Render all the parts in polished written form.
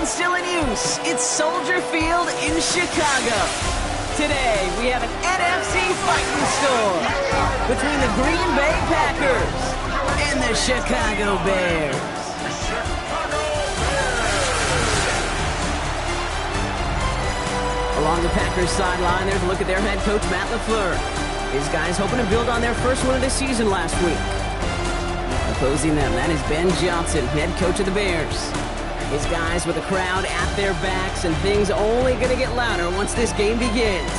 stadium still in use. It's Soldier Field in Chicago. Today, we have an NFC fighting storm between the Green Bay Packers and the Chicago Bears. Along the Packers sideline, there's a look at their head coach, Matt LaFleur. His guys hoping to build on their first win of the season last week. Opposing them, that is Ben Johnson, head coach of the Bears. His guys with the crowd at their backs, and things only going to get louder once this game begins.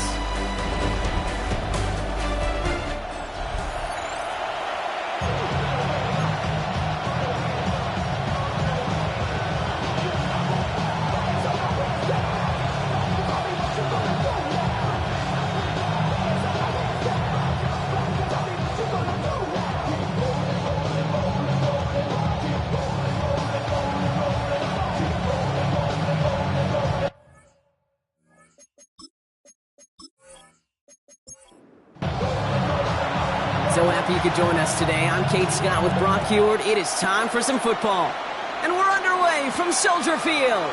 So happy you could join us today. I'm Kate Scott with Brock Huard. It is time for some football. And we're underway from Soldier Field.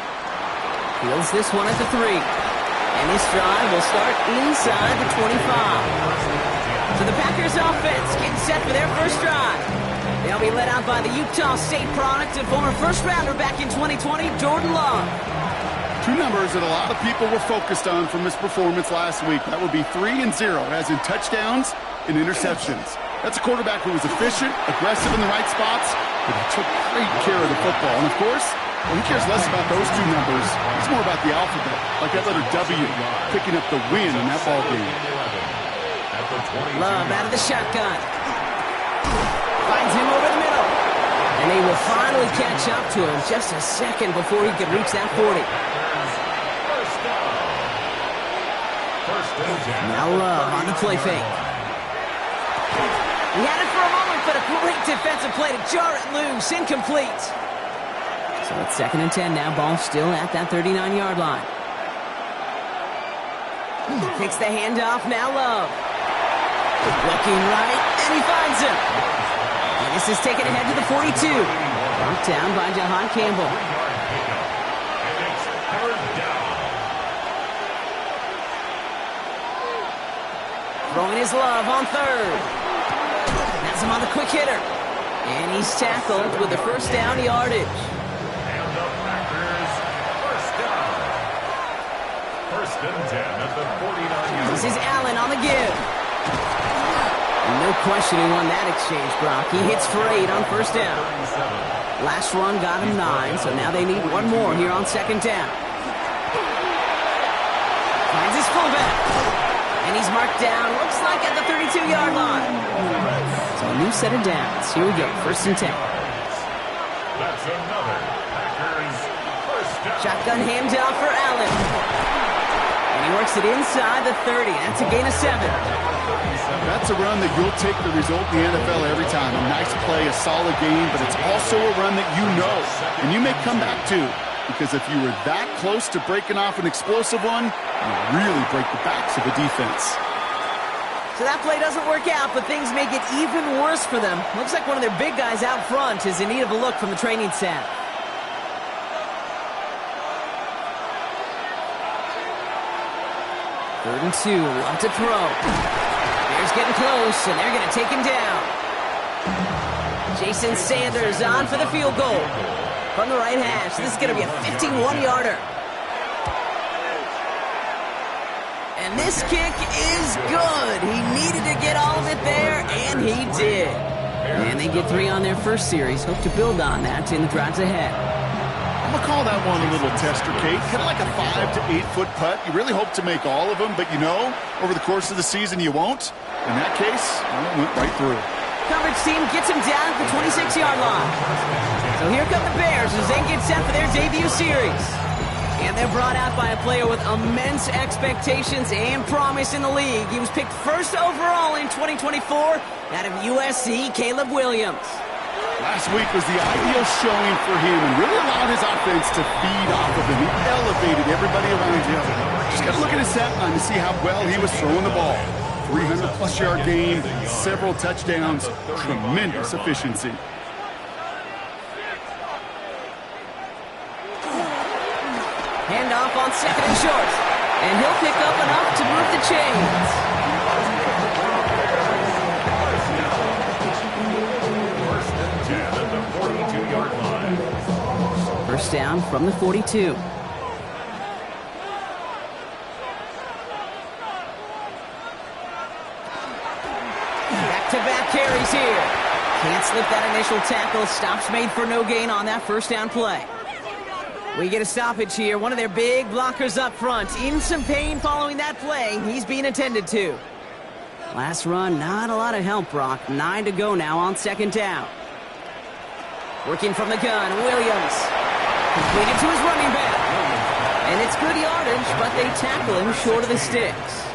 Fields this one at the 3. And this drive will start inside the 25. So the Packers offense getting set for their first drive. They'll be led out by the Utah State product and former first-rounder back in 2020, Jordan Love. Two numbers that a lot of people were focused on from his performance last week. That would be 3 and 0, as in touchdowns and interceptions. That's a quarterback who was efficient, aggressive in the right spots, but he took great care of the football. And of course, well, he cares less about those two numbers. It's more about the alphabet, like that letter W, picking up the win in that ball game. Love out of the shotgun. Finds him over the middle. And they will finally catch up to him just a second before he could reach that 40. Now Love on the play fake. He had it for a moment, but a great defensive play to jar it loose. Incomplete. So it's 2nd and 10 now. Ball still at that 39-yard line. Takes the handoff. Now Love. Looking right, and he finds him. And this is taken ahead to the 42. Brought down by Jahan Campbell. Throwing his Love on 3rd. Has him on the quick hitter. And he's tackled with the first down yardage. And the Packers, first down. 1st and 10 at the 49. This is Allen on the give. No questioning on that exchange, Brock. He hits for 8 on 1st down. Last run got him 9, so now they need one more here on 2nd down. Finds his fullback. And he's marked down, looks like at the 32-yard line. So a new set of downs. Here we go, 1st and 10. That's another Packers first down. Shotgun handoff for Allen. And he works it inside the 30. That's a gain of 7. That's a run that you'll take the result in the NFL every time. A nice play, a solid game, but it's also a run that you know. And you may come back too. Because if you were that close to breaking off an explosive one, you really break the backs of the defense. So that play doesn't work out, but things make it even worse for them. Looks like one of their big guys out front is in need of a look from the training staff. Third and 2, Love to throw. Bears getting close, and they're going to take him down. Jason Sanders on for the field goal. From the right hash, this is going to be a 51-yarder. And this kick is good. He needed to get all of it there, and he did. And they get 3 on their first series. Hope to build on that in the drives ahead. I'm going to call that one a little tester, Kate. Kind of like a 5 to 8-foot putt. You really hope to make all of them, but you know, over the course of the season, you won't. In that case, it went right through. Coverage team gets him down at the 26-yard line. So here come the Bears as they get set for their debut series. And they're brought out by a player with immense expectations and promise in the league. He was picked 1st overall in 2024 out of USC, Caleb Williams. Last week was the ideal showing for him and really allowed his offense to feed off of him. He elevated everybody around him. Just got to look at his stat line to see how well he was throwing the ball. 300-plus yard game, several touchdowns, tremendous efficiency. Handoff on second and short. And he'll pick up enough to move the chains. First and 10 at the 42-yard line. First down from the 42. Back-to-back carries here. Can't slip that initial tackle. Stops made for no gain on that first down play. We get a stoppage here. One of their big blockers up front. In some pain following that play. He's being attended to. Last run, not a lot of help, Brock. 9 to go now on second down. Working from the gun, Williams. Completed to his running back. And it's good yardage, but they tackle him short of the sticks.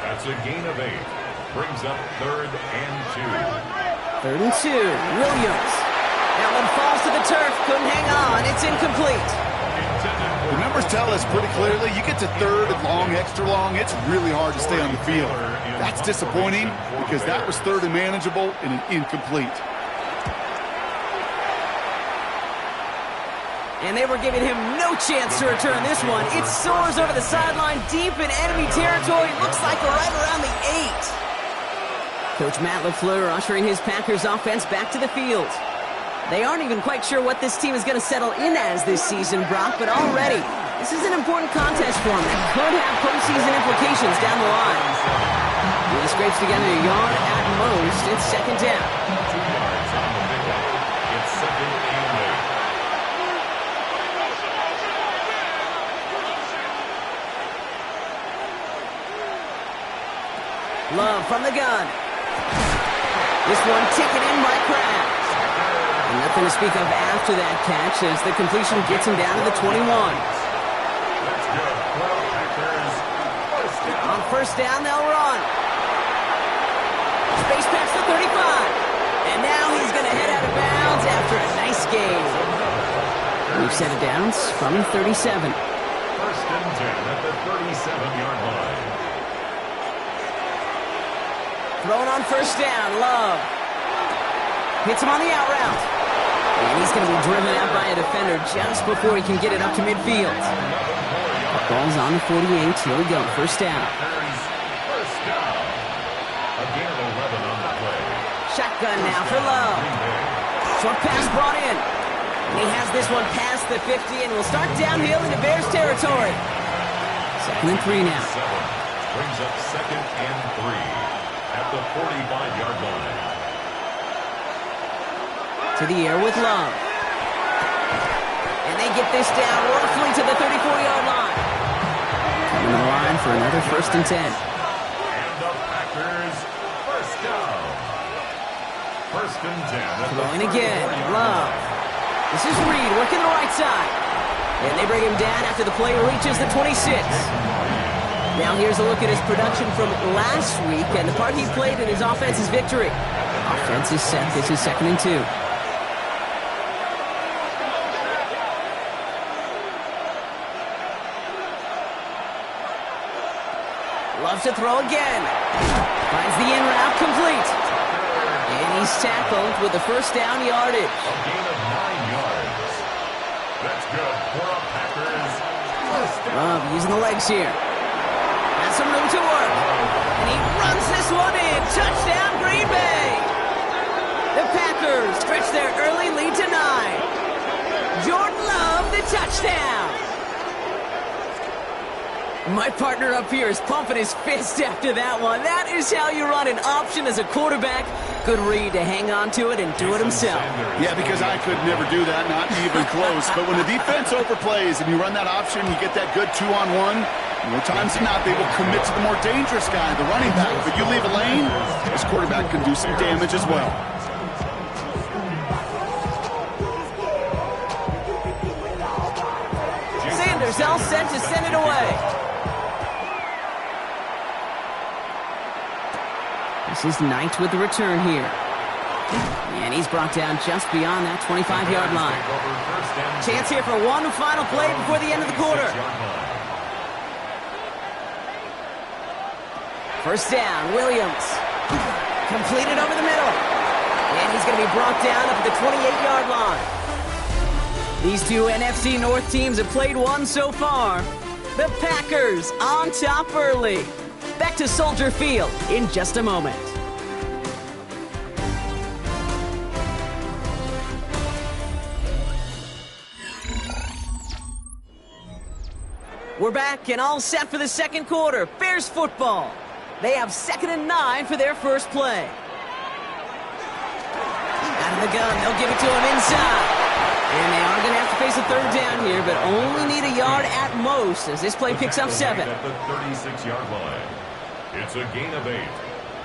That's a gain of 8. Brings up 3rd and 2. 3rd and 2, Williams. That one falls to the turf, couldn't hang on, it's incomplete. The numbers tell us pretty clearly, you get to 3rd and long, extra long, it's really hard to stay on the field. That's disappointing because that was 3rd and manageable and an incomplete. And they were giving him no chance to return this one. It soars over the sideline deep in enemy territory. Looks like we're right around the 8. Coach Matt LaFleur ushering his Packers offense back to the field. They aren't even quite sure what this team is going to settle in as this season, Brock, but already this is an important contest for them that could have postseason implications down the line. He scrapes together a yard at most. It's second down. 2 yards on the pickup. It's 2nd and 8. Love from the gun. This one taken in by Kraft. And nothing to speak of after that catch as the completion gets him down to the 21. That's good. Well, Packers, first down. On first down, they'll run. Space past the 35. And now he's going to head out of bounds after a nice game. We've set it down from the 37. First and 10 at the 37-yard line. Thrown on first down, Love. Hits him on the out route. And he's going to be driven out by a defender just before he can get it up to midfield. Ball's on the 48. Here we go. First down. First down. A gain of 11 on the play. Shotgun now for Love. Short pass brought in. And he has this one past the 50 and will start downhill into Bears territory. 2nd and 3 now. 7 brings up 2nd and 3 at the 45-yard line. To the air with Love. And they get this down roughly to the 34-yard line. Coming to the line for another 1st and 10. And the Packers, first down. 1st and 10. Throwing again, Love. This is Reed working the right side. And they bring him down after the play reaches the 26. Now here's a look at his production from last week and the part he played in his offense's victory. Offense is set. This is 2nd and 2. Loves to throw again. Finds the in route complete. And he's tackled with the first down yardage. A gain of 9 yards. That's good for a Packers first down. Love using the legs here. Has some room to work. And he runs this one in. Touchdown, Green Bay. The Packers stretch their early lead to 9. Jordan Love, the touchdown. My partner up here is pumping his fist after that one. That is how you run an option as a quarterback. Good read to hang on to it and do it himself. Yeah, because I could never do that, not even close. But when the defense overplays and you run that option, you get that good 2-on-1. More times than not, they will commit to the more dangerous guy, the running back. But you leave a lane, this quarterback can do some damage as well. Sanders all set to send it away. This is Knight with the return here. And he's brought down just beyond that 25-yard line. Chance here for one final play before the end of the quarter. First down, Williams. Completed over the middle. And he's going to be brought down up at the 28-yard line. These two NFC North teams have played one so far. The Packers on top early. Back to Soldier Field in just a moment. We're back and all set for the second quarter. Bears football. They have 2nd and 9 for their first play. Out of the gun, they'll give it to him inside. And they are going to have to face a third down here, but only need a yard at most as this play picks up 7. At the 36-yard line. It's a gain of 8.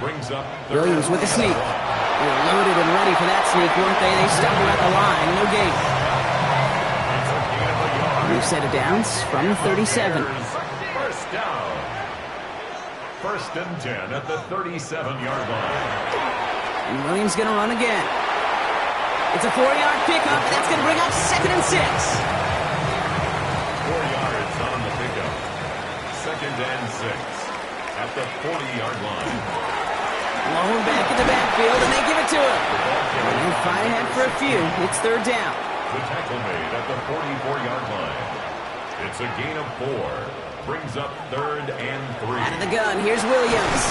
Brings up Williams with a sneak. They were loaded and ready for that sneak, weren't they? They stopped him at the line. No gain. It's a gain of a yard. New set of downs from the 37. First down. 1st and 10 at the 37-yard line. And Williams going to run again. It's a 4-yard pickup, and that's going to bring up 2nd and 6. 4 yards on the pickup. 2nd and 6 at the 40-yard line. Blown back in the backfield, and they give it to him. And he'll fight ahead for a few. It's 3rd down. The tackle made at the 44-yard line. It's a gain of 4. Brings up 3rd and 3. Out of the gun, here's Williams.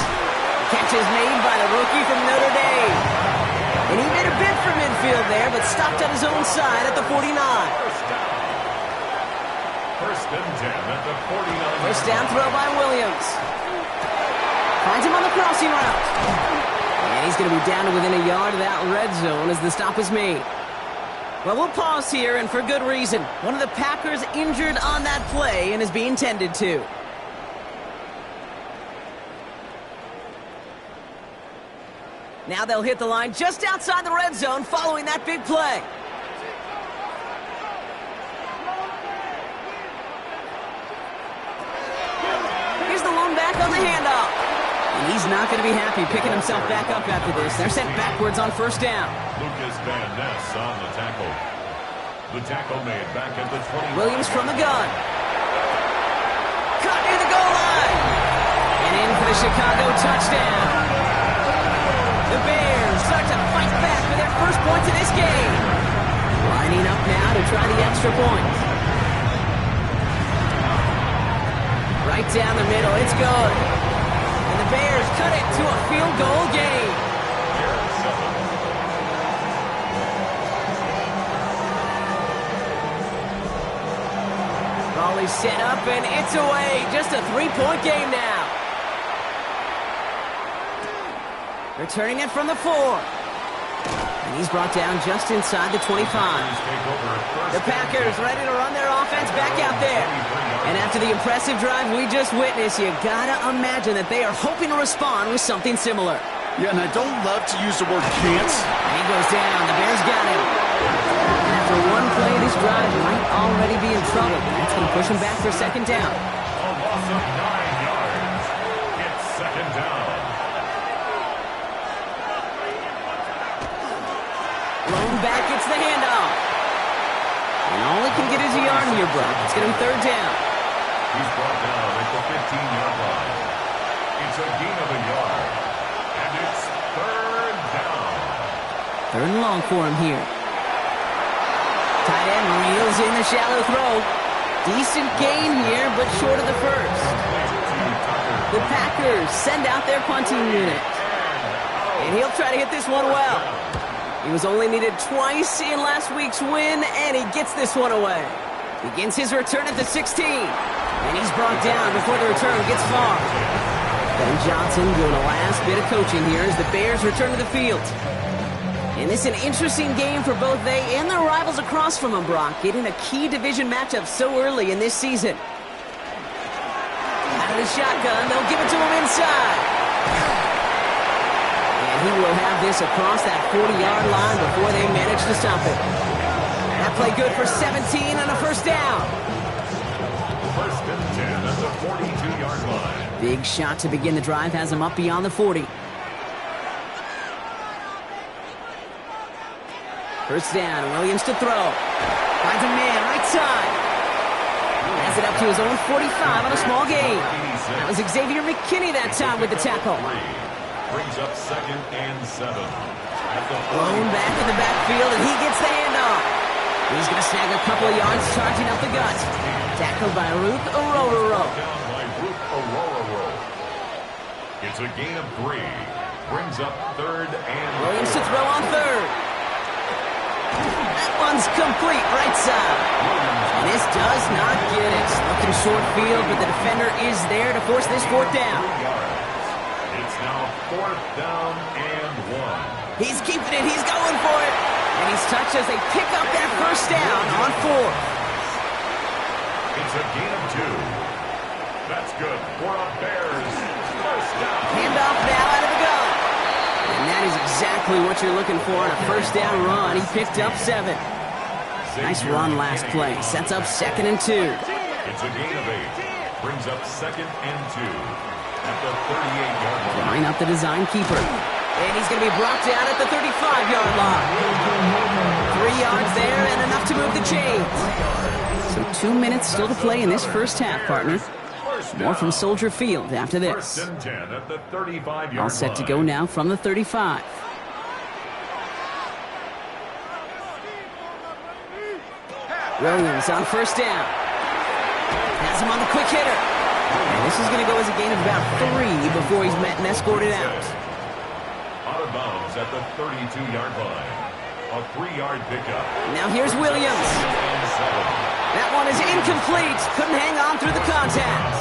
Catch is made by the rookie from Notre Dame. And he made a bid for midfield there, but stopped on his own side at the 49. First down. 1st and 10 at the 49. First down throw by Williams. Finds him on the crossing route. And he's going to be down to within a yard of that red zone as the stop is made. Well, we'll pause here, and for good reason. One of the Packers injured on that play and is being tended to. Now they'll hit the line just outside the red zone following that big play. Here's the lone back on the handoff. And he's not going to be happy picking himself back up after this. They're sent backwards on 1st down. Lucas Van Ness on the tackle. The tackle made back at the 20. Williams from the gun. Caught near the goal line. And in for the Chicago touchdown. The Bears start to fight back for their first points in this game. Lining up now to try the extra point. Right down the middle, it's good. And the Bears cut it to a field goal game. Raleigh set up and it's away. Just a 3-point game now. Returning it from the 4. And he's brought down just inside the 25. The Packers ready to run their offense back out there. And after the impressive drive we just witnessed, you gotta imagine that they are hoping to respond with something similar. Yeah, and I don't love to use the word can't. And he goes down. The Bears got him. And after one play, this drive might already be in trouble. That's going to push him back for 2nd down. A loss of 9 yards. It's 2nd down. Lone back gets the handoff. And all he can get is a yard here, Brock. It's going to be 3rd down. He's brought down at the 15-yard line. It's a gain of a yard. And it's 3rd down. 3rd and long for him here. Tight end reels in the shallow throw. Decent gain here, but short of the first. The Packers send out their punting unit. And he'll try to hit this one well. He was only needed twice in last week's win, and he gets this one away. Begins his return at the 16. And he's brought down before the return gets far. Ben Johnson doing a last bit of coaching here as the Bears return to the field. And this is an interesting game for both they and their rivals across from them, Brock, getting a key division matchup so early in this season. Out of the shotgun, they'll give it to him inside. And he will have this across that 40-yard line before they manage to stop it. That play good for 17 and a 1st down. 1st and 10 at the 42-yard line. Big shot to begin the drive has him up beyond the 40. 1st down, Williams to throw. Finds a man right side. Has it up to his own 45 on a small gain. That was Xavier McKinney that time with the tackle. Brings up 2nd and 7. Blown back in the backfield, and he gets the handoff. He's going to snag a couple of yards, charging up the gut. Tackled by Ruth Orororo. Down by Ruth Orororo. It's a gain of 3. Brings up 3rd and Williams to throw on 3rd. That one's complete, right side. And this does not get it. Looking short field, but the defender is there to force this 4th down. It's now 4th down and 1. He's keeping it. He's going for it. And he's touched as they pick up that 1st down on 4th. It's a gain of 2. That's good for a Bears 1st down. Handoff now out of the gun. And that is exactly what you're looking for in a 1st down run. He picked up 7. Nice run last play. Sets up 2nd and 2. It's a gain of 8. Brings up 2nd and 2 at the 38-yard line. Line up the design keeper. And he's going to be brought down at the 35-yard line. 3 yards there and enough to move the chains. So 2 minutes still to play in this 1st half, partner. More from Soldier Field after this. 1st and 10 at the 35-yard line. All set to go now from the 35. Williams on 1st down. Has him on the quick hitter. And this is going to go as a gain of about 3 before he's met and escorted out. Out of bounds at the 32-yard line. A 3-yard pickup. Now here's Williams. That one is incomplete. Couldn't hang on through the contact.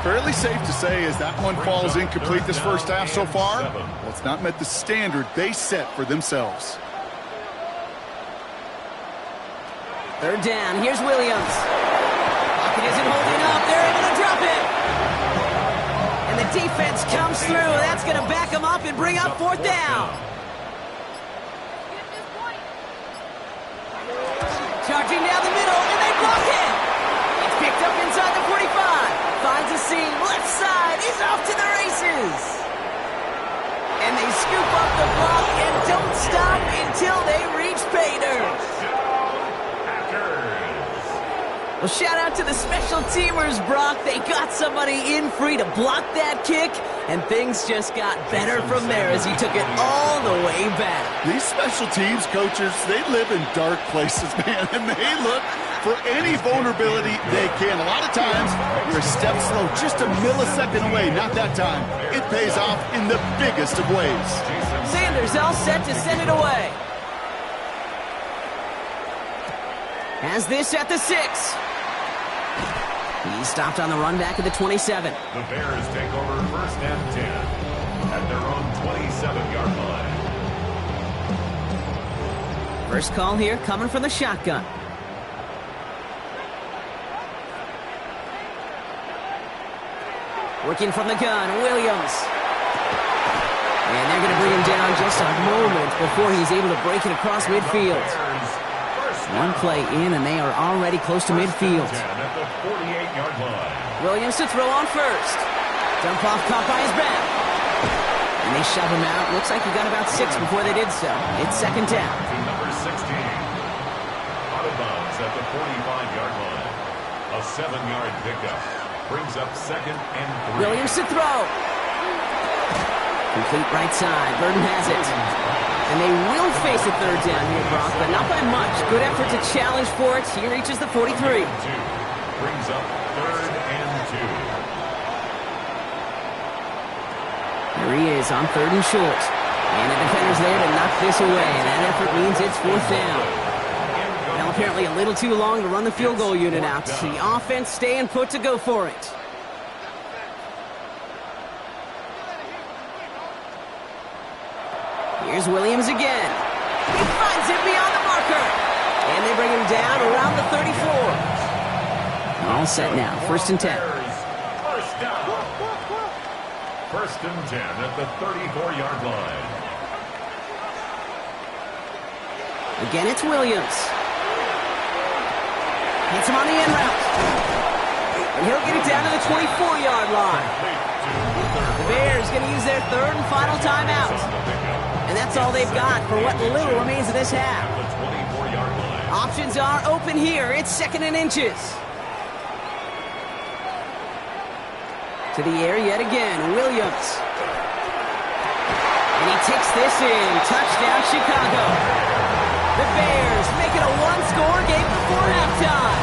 Fairly safe to say as that one falls incomplete this 1st half so far. Well, it's not met the standard they set for themselves. 3rd down. Here's Williams. Pocket isn't holding up. They're able to drop it. And the defense comes through. That's going to back them up and bring up 4th down. Charging down the middle, and they block it. It's picked up inside the 45. Finds a seam. Left side is off to the races. And they scoop up the block and don't stop until they reach pay dirt. Well, shout out to the special teamers, Brock. They got somebody in free to block that kick, and things just got better from there as he took it all the way back. These special teams coaches, they live in dark places, man, and they look for any vulnerability they can. A lot of times, you're a step slow, just a millisecond away. Not that time. It pays off in the biggest of ways. Sanders all set to send it away. Has this at the 6. He stopped on the run back at the 27. The Bears take over 1st and 10 at their own 27-yard line. First call here coming from the shotgun. Working from the gun, Williams. And they're going to bring him down just a moment before he's able to break it across midfield. One play in, and they are already close to midfield. At the 48-yard line. Williams to throw on 1st. Dump off caught by his back. And they shove him out. Looks like he got about 6 before they did so. It's 2nd down. To number 16. Out of bounds at the 45-yard line. A 7-yard pickup. Brings up 2nd and 3. Williams to throw. Complete right side. Burden has it. And they will face a 3rd down here, Brock, but not by much. Good effort to challenge for it. He reaches the 43. Brings up 3rd and 2. Here he is on 3rd and short. And the defender's there to knock this away. And that effort means it's 4th down. Now apparently a little too long to run the field goal unit out. The offense staying put to go for it. Here's Williams again. He finds it beyond the marker. And they bring him down around the 34. All set now. 1st and 10. First down. 1st and 10 at the 34-yard line. Again, it's Williams. Hits him on the end route. And he'll get it down to the 24-yard line. The Bears going to use their 3rd and final timeout. And that's all they've got for what little remains of this half. Options are open here. It's 2nd and inches. To the air yet again, Williams. And he takes this in. Touchdown, Chicago. The Bears make it a one-score game before halftime.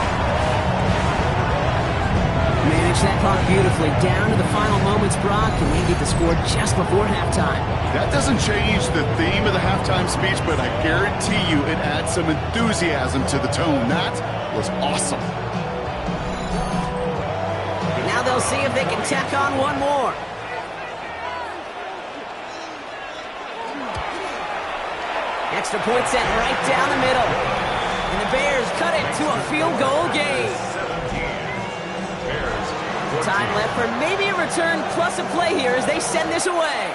Manage that clock beautifully down to the final moments, Brock, and they get the score just before halftime. That doesn't change the theme of the halftime speech, but I guarantee you it adds some enthusiasm to the tone. That was awesome. Now they'll see if they can tack on one more. Extra point set right down the middle. And the Bears cut it to a field goal game. Time left for maybe a return plus a play here as they send this away.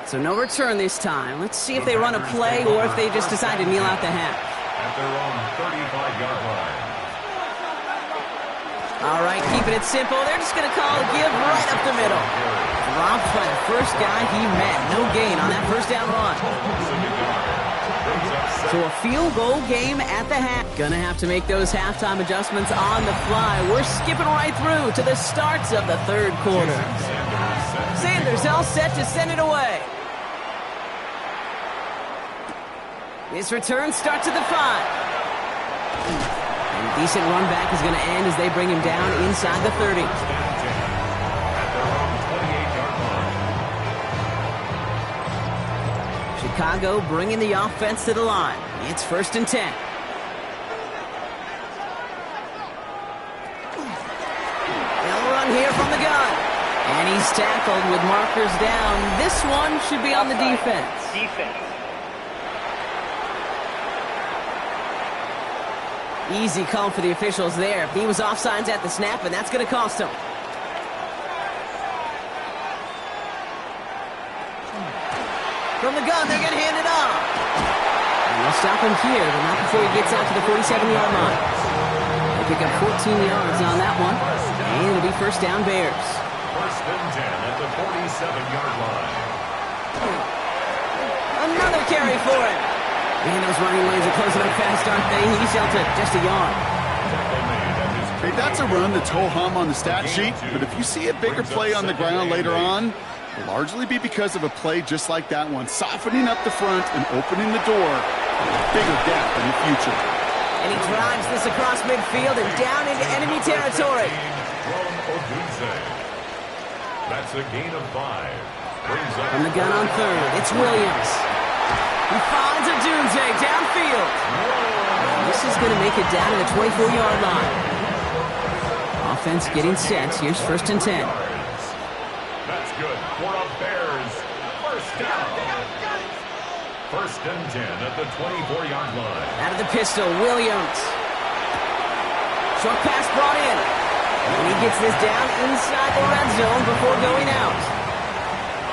So no return this time. Let's see if they run a play or if they just decide to kneel out the half. At their own 35-yard line. All right, keeping it simple. They're just going to call a give right up the middle. Dropped by the first guy he met. No gain on that first down run. So a field goal game at the half. Gonna have to make those halftime adjustments on the fly. We're skipping right through to the starts of the third quarter. Sanders all set to send it away. This return starts at the 5. And a decent run back is going to end as they bring him down inside the 30. Chicago bringing the offense to the line. It's 1st and 10. They'll run here from the gun. And he's tackled with markers down. This one should be on the defense. Easy call for the officials there. He was offsides at the snap, and that's going to cost him. From the gun, they're going to hand it off. And they'll stop him here, but not before he gets out to the 47-yard line. They pick up 14 yards on that one, and it'll be first down Bears. 1st and 10 at the 47-yard line. Another carry for him. Man, those running lanes are closing up fast, aren't they? He's out to just a yard. Hey, that's a run that's ho-hum on the stat sheet, but if you see a bigger play on the ground later on, it'll largely be because of a play just like that one, softening up the front and opening the door for a bigger gap in the future. And he drives this across midfield and down into enemy territory. That's a gain of 5. From the gun on 3rd, it's Williams. He finds a Odunze downfield. This is going to make it down to the 24-yard line. Offense getting set. Here's 1st and 10. That's good for a Bears first down. 1st and 10 at the 24-yard line. Out of the pistol, Williams. Short pass brought in. And he gets this down inside the red zone before going out.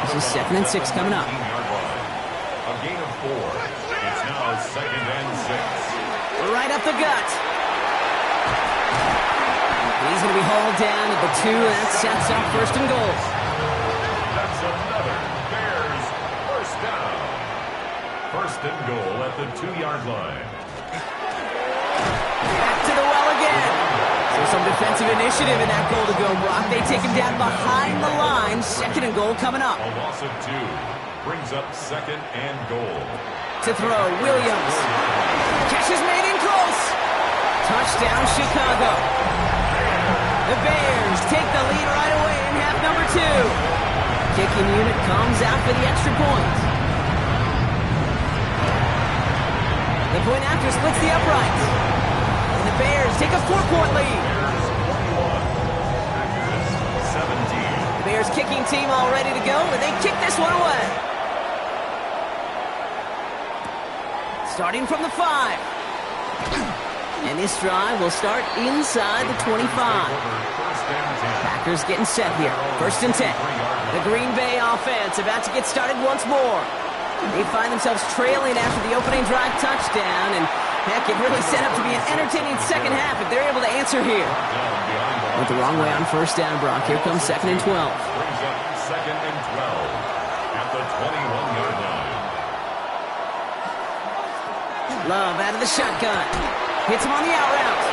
This is 2nd and 6 coming up. A gain of 4. It's now 2nd and 6. Right up the gut. He's going to be hauled down at the 2, and that sets up 1st and goal. That's another Bears first down. 1st and goal at the 2-yard line. Back to the well again. So some defensive initiative in that goal to go, Brock. They take him down behind the line. 2nd and goal coming up. A loss of 2 brings up 2nd and goal. To throw, Williams. Catch is made in close. Touchdown, Chicago. The Bears take the lead right away in half number 2. Kicking unit comes out for the extra point. The point after splits the uprights. And the Bears take a 4-point lead. 17. The Bears kicking team all ready to go, and they kick this one away. Starting from the 5. And this drive will start inside the 25. Packers getting set here. 1st and 10. The Green Bay offense about to get started once more. They find themselves trailing after the opening drive touchdown, and heck, it really set up to be an entertaining second half if they're able to answer here. Went the wrong way on 1st down, Brock. Here comes 2nd and 12. Brings up 2nd and 12 at the 21-yard line. Love out of the shotgun. Hits him on the out route.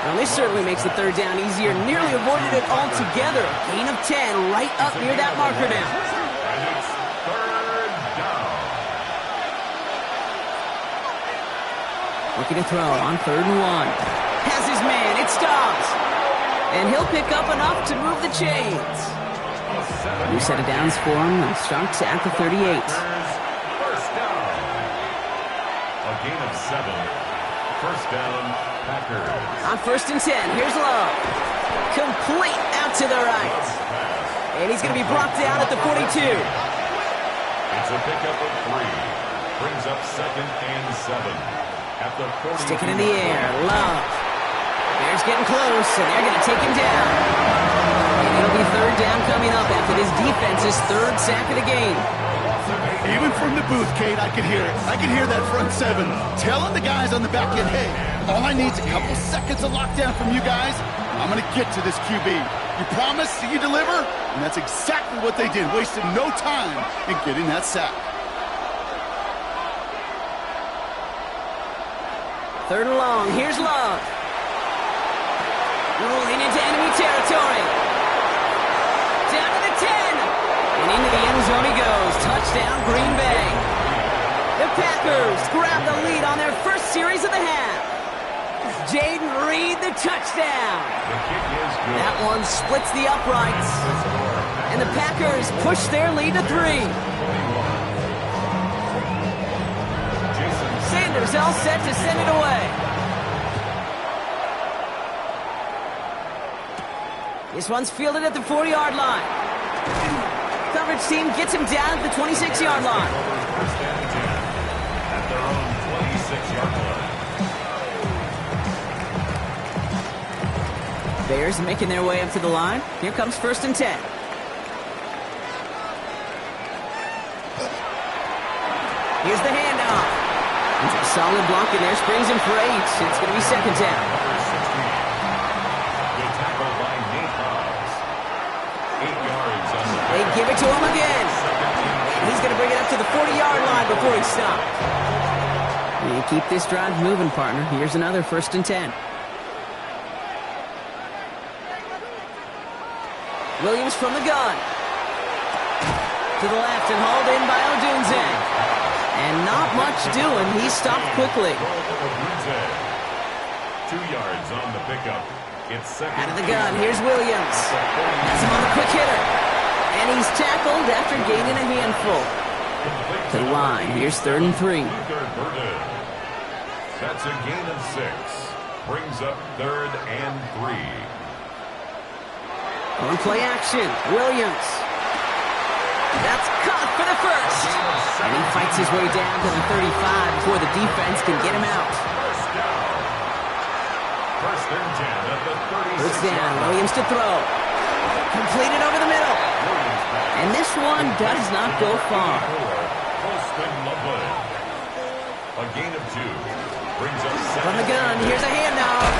Well, this certainly makes the 3rd down easier. Nearly avoided it altogether. Gain of 10 right up near that marker now. And it's 3rd down. Looking to throw on 3rd and 1. Has his man. It stops. And he'll pick up enough to move the chains. New set of downs for him. And starts at the 38. First down. A gain of 7. First down, Packers. On 1st and 10, here's Love. Complete out to the right. And he's going to be brought down at the 42. It's a pickup of 3. Brings up 2nd and 7. At the 40. Sticking in the air, Love. Bears getting close, and they're going to take him down. And it'll be 3rd down coming up after this defense's 3rd sack of the game. Even from the booth, Kate, I could hear it. I could hear that front 7 telling the guys on the back end, hey, all I need is a couple seconds of lockdown from you guys. I'm going to get to this QB. You promise, you deliver? And that's exactly what they did. Wasted no time in getting that sack. 3rd and long. Here's Love. Rolling into enemy territory. Down to the 10. And into the end zone he goes. Touchdown, Green Bay. The Packers grab the lead on their first series of the half. Jaden Reed, the touchdown. That one splits the uprights. And the Packers push their lead to 3. Sanders all set to send it away. This one's fielded at the 40-yard line. Coverage team gets him down at the 26-yard line. At their own 26-yard line. Bears making their way up to the line. Here comes 1st and 10. Here's the handoff. It's a solid block in there. Springs him for 8. It's going to be 2nd down. Good tackle by Nate Hobbs. 8 yards on the They give it to him again. And he's going to bring it up to the 40-yard line before he stopped. You keep this drive moving, partner. Here's another 1st and 10. Williams from the gun. To the left and hauled in by Odunze. And not much doing. He stopped quickly. 2 yards on the pickup. It's 2nd. Out of the gun. Here's Williams. Has him on the quick hitter. And he's tackled after gaining a handful. To the line. Here's 3rd and 3. That's a gain of 6. Brings up 3rd and 3. On play action. Williams. That's caught for the 1st. And he fights his way down to the 35 before the defense can get him out. First and 10 at the 36. It's down. Williams to throw. Completed over the middle. And this one does not go far. A gain of 2. Brings up 7. From the gun, here's a handoff.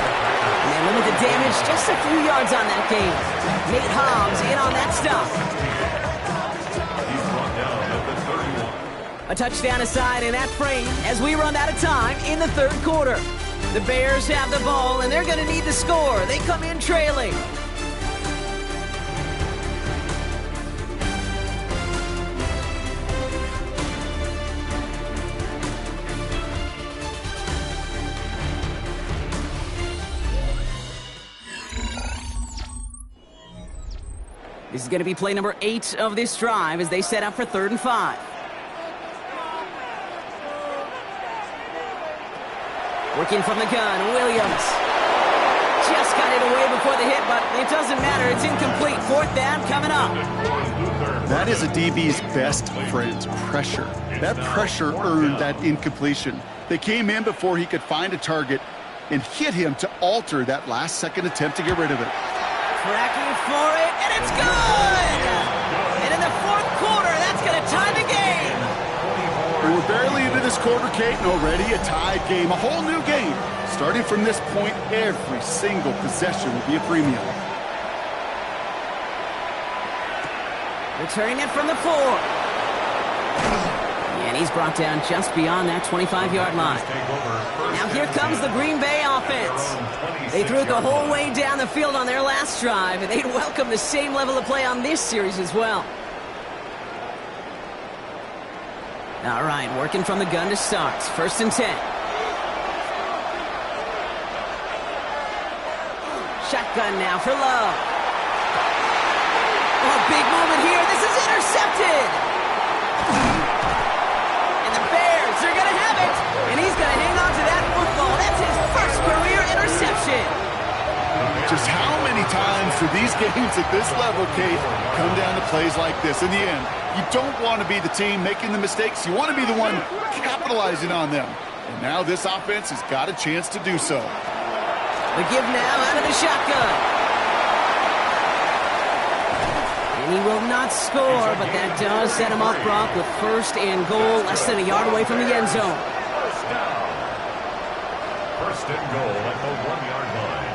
And they limit the damage just a few yards on that game. Nate Hobbs in on that stop. He's brought down at the 31. A touchdown aside in that frame as we run out of time in the 3rd quarter. The Bears have the ball, and they're going to need to score. They come in trailing. This is going to be play number 8 of this drive as they set up for 3rd and 5. Working from the gun, Williams. Just got it away before the hit, but it doesn't matter. It's incomplete. 4th down coming up. That is a DB's best friend, pressure. That pressure earned that incompletion. They came in before he could find a target and hit him to alter that last-second attempt to get rid of it. Tracking for it, and it's good! And in the 4th quarter, that's going to tie the game. We're barely into this quarter, Kate, and already a tied game, a whole new game. Starting from this point, every single possession will be a premium. Returning it from the 4. And he's brought down just beyond that 25-yard line. Now here comes the Green Bay offense. They threw it the whole way down the field on their last drive, and they'd welcome the same level of play on this series as well. All right, working from the gun to start. 1st and 10. Shotgun now for Love. Oh, big moment here. This is intercepted. And the Bears are going to have it. And he's going to hang on to that football. That's his first career interception. Just how many times do these games at this level, Kate, come down to plays like this? In the end, you don't want to be the team making the mistakes. You want to be the one capitalizing on them. And now this offense has got a chance to do so. The give now out of the shotgun. And he will not score, but that does set him up, Brock, with first and goal, less than a yard away from the end zone. First down. First and goal at the 1-yard line.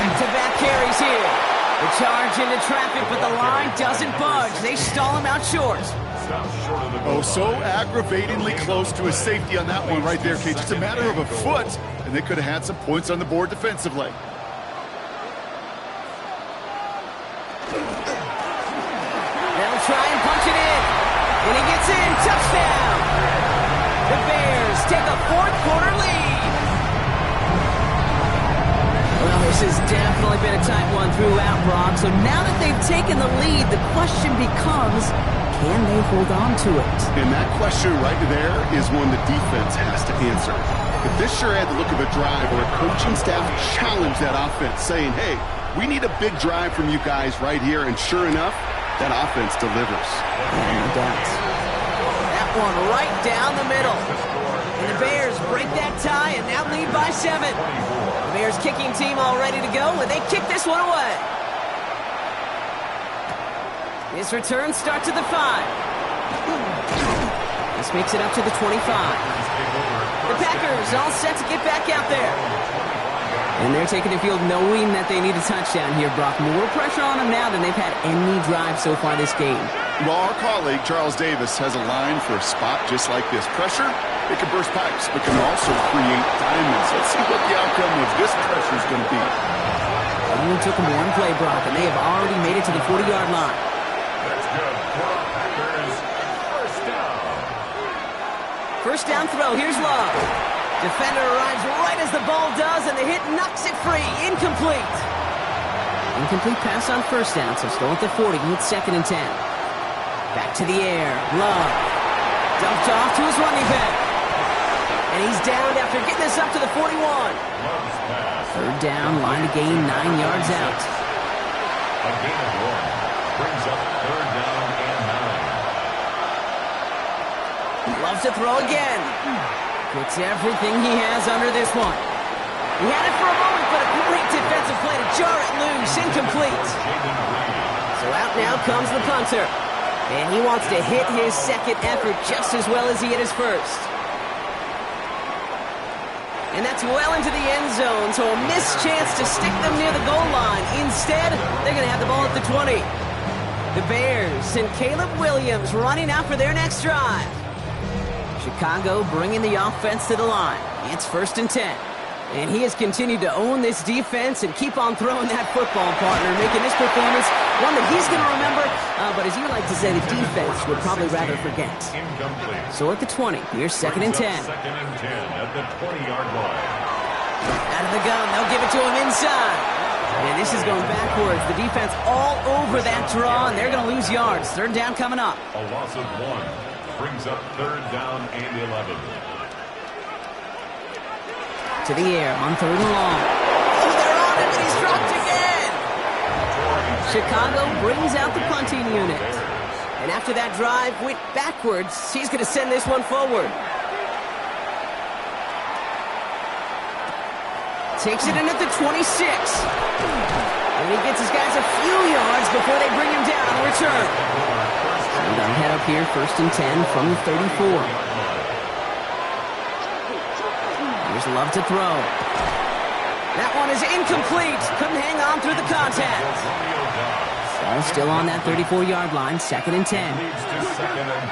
Back-to-back carries here. The charge into traffic, but the line doesn't budge. They stall him out short. Oh, so aggravatingly close to a safety on that one right there, Kate. Just a matter of a foot, and they could have had some points on the board defensively. They'll try and punch it in. And he gets in. Touchdown. The Bears take a fourth-quarter lead. Well, this has definitely been a tight one throughout, Brock. So now that they've taken the lead, the question becomes, can they hold on to it? And that question right there is one the defense has to answer. If this sure had the look of a drive or a coaching staff challenge that offense, saying, hey, we need a big drive from you guys right here, and sure enough, that offense delivers. No doubt. That one right down the middle. And the Bears break that tie and now lead by 7. The Bears kicking team all ready to go, and they kick this one away. His return starts at the 5. This makes it up to the 25. The Packers all set to get back out there. And they're taking the field knowing that they need a touchdown here, Brock. More pressure on them now than they've had any drive so far this game. Well, our colleague, Charles Davis, has a line for a spot just like this. Pressure, it can burst pipes, but can also create diamonds. Let's see what the outcome of this pressure is going to be. It only took them one play, Brock, and they have already made it to the 40-yard line. That's good for the Packers. First down. First down throw. Here's Love. Defender arrives right as the ball does, and the hit knocks it free. Incomplete. Incomplete pass on first down, so still at the 40. It's 2nd and 10. Back to the air. Love. Dumped off to his running back. And he's downed after getting this up to the 41. Love's pass. Third down, line to gain 9 yards out. A gain of 1 brings up third down and 9. Loves to throw again. Gets everything he has under this one. He had it for a moment, but a great defensive play to jar it loose. Incomplete. So out now comes the punter. And he wants to hit his second effort just as well as he hit his first. And that's well into the end zone, so a missed chance to stick them near the goal line. Instead, they're going to have the ball at the 20. The Bears and Caleb Williams running out for their next drive. Chicago bringing the offense to the line. It's 1st and 10. And he has continued to own this defense and keep on throwing that football, partner, making this performance one that he's going to remember. But as you like to say, the defense would probably rather forget. Incomplete. So at the 20, here's 2nd and 10. 2nd and 10 at the 20-yard line. Out of the gun, they'll give it to him inside. And this is going backwards. The defense all over that draw, and they're going to lose yards. Third down coming up. A loss of 1 brings up third down and 11. To the air on 3rd and long. Oh, they're on him, and he's dropped again. Chicago brings out the punting unit. And after that drive went backwards, he's going to send this one forward. Takes it in at the 26. And he gets his guys a few yards before they bring him down on return. And they'll head up here, 1st and 10 from the 34. Here's Love to throw. That one is incomplete. Couldn't hang on through the contact. Ball still on that 34-yard line, 2nd and 10. Leads to 2nd and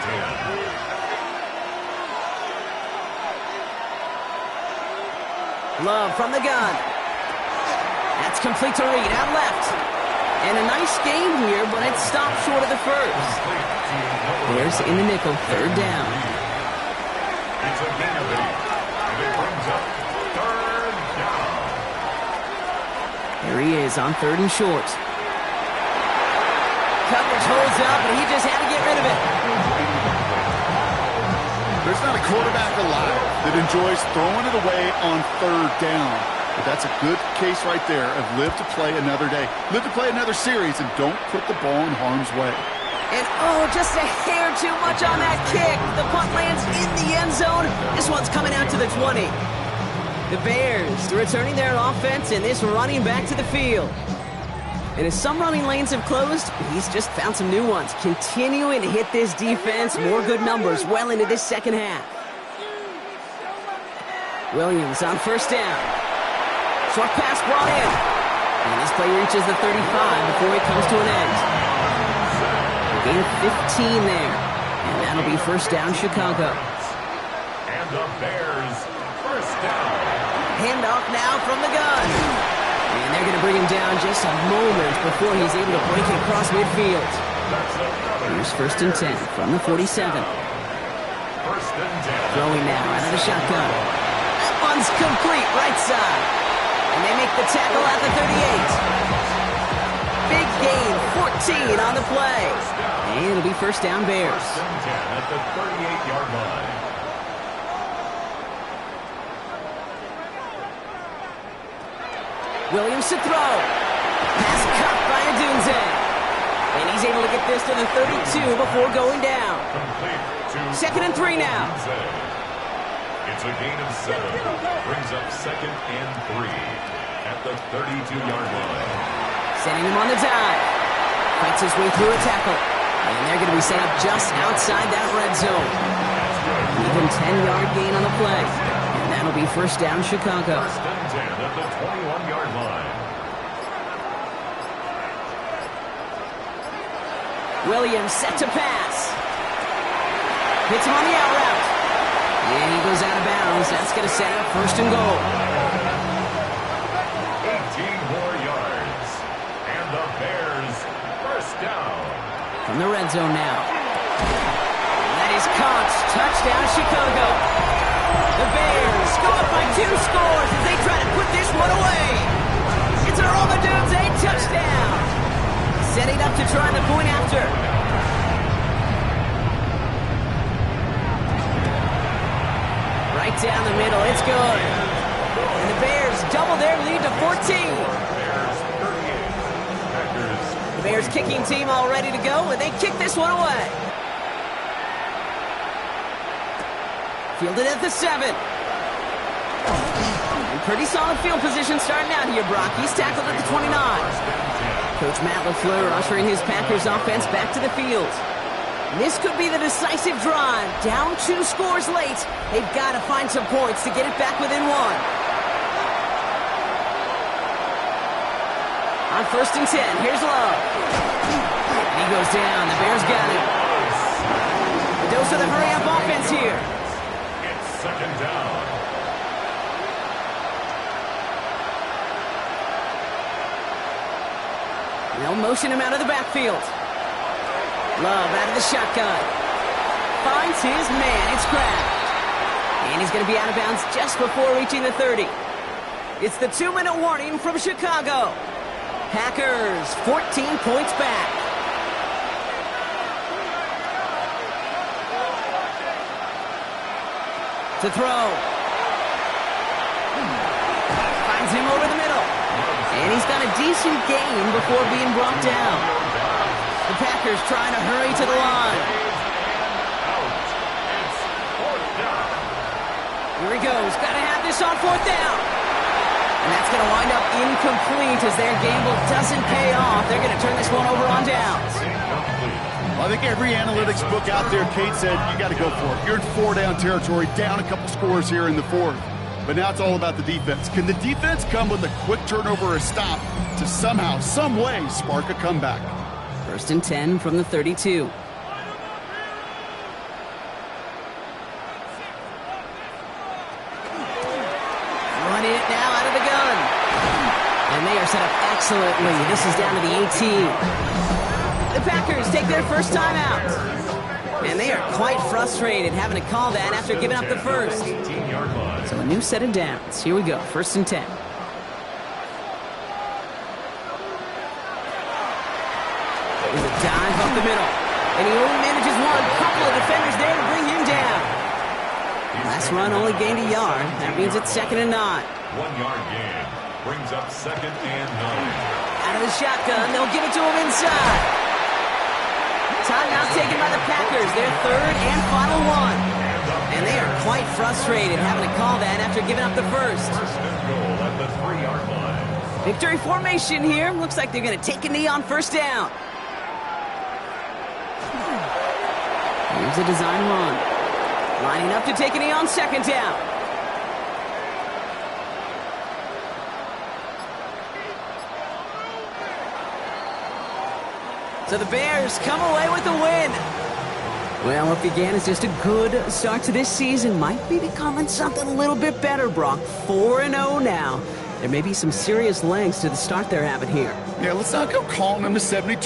10. Love from the gun. That's complete to Reed, out left. And a nice game here, but it stopped short of the first. Bears in the nickel, third down. It's a gain of 8. And it brings up third down. Here he is on third and short. Coverage holds up, and he just had to get rid of it. There's not a quarterback alive that enjoys throwing it away on third down. But that's a good case right there of live to play another day. Live to play another series and don't put the ball in harm's way. And oh, just a hair too much on that kick. The punt lands in the end zone. This one's coming out to the 20. The Bears returning their offense and this running back to the field. And as some running lanes have closed, he's just found some new ones. Continuing to hit this defense. More good numbers well into this second half. Williams on first down. Short pass brought in. And this play reaches the 35 before it comes to an end. Gain of 15 there. And that'll be first down, Chicago. And the Bears first down. Handoff now from the gun. And they're going to bring him down just a moment before he's able to break it across midfield. Here's first and 10 from the 47. First and 10. Throwing now out of the shotgun. That one's complete right side. And they make the tackle at the 38. Big gain, 14 on the play. And it'll be first down Bears. First and 10 at the 38-yard line. Williams to throw. Pass caught by Odunze. And he's able to get this to the 32 before going down. Second and 3 now. It's a gain of 7. Brings up second and 3 at the 32-yard line. Sending him on the dive. Fights his way through a tackle. And they're going to be set up just outside that red zone. Even 10-yard gain on the play. And that'll be first down Chicago. First and 10 at the 21-yard line. Williams set to pass. Hits him on the out route. And he goes out of bounds. That's going to set up first and goal. 18 more yards. And the Bears first down. From the red zone now. That is caught. Touchdown Chicago. The Bears go up by 2 scores as they try to put this one away. It's a Rome Odunze touchdown. Setting up to try the point after. Right down the middle. It's good. And the Bears double their lead to 14. Bears 38. Packers. The Bears kicking team all ready to go, and they kick this one away. Fielded at the 7. And pretty solid field position starting out here, Brock. He's tackled at the 29. Coach Matt LaFleur ushering his Packers offense back to the field. This could be the decisive drive. Down 2 scores late. They've got to find some points to get it back within 1. On first and 10, here's Love. And he goes down. The Bears got him. The dose of the hurry-up offense here. It's second down. They'll motion him out of the backfield. Love out of the shotgun. Finds his man. It's Kraft. And he's going to be out of bounds just before reaching the 30. It's the 2-minute warning from Chicago. Packers 14 points back. To throw. Finds him over the middle. And he's got a decent gain before being brought down. The Packers trying to hurry to the line. Here he goes. Got to have this on 4th down. And that's going to wind up incomplete as their gamble doesn't pay off. They're going to turn this one over on downs. Well, I think every analytics book out there, Kate said, you got to go for it. You're in 4-down territory, down a couple scores here in the 4th. But now it's all about the defense. Can the defense come with a quick turnover or a stop to somehow, some way, spark a comeback? First and 10 from the 32. Running it now out of the gun. And they are set up excellently. This is down to the 18. The Packers take their first time out. quite frustrated having to call that after giving up the first. 18-yard line. So a new set of downs. Here we go, 1st and 10. There's a dive up the middle. And he only manages one. Couple of defenders there to bring him down. Last run only gained a yard. That means it's 2nd and 9. 1-yard gain. Brings up 2nd and 9. Out of the shotgun, they'll give it to him inside. Timeout taken by the Packers, their 3rd and final one. And they are quite frustrated having to call that after giving up the first. 1st and goal at the 3-yard line. Victory formation here. Looks like they're going to take a knee on 1st down. Here's a design run. Lining up to take a knee on 2nd down. So the Bears come away with the win. Well, what began as just a good start to this season might be becoming something a little bit better, Brock. 4-0 now. There may be some serious legs to the start they're having here. Yeah, let's not go calling them a 72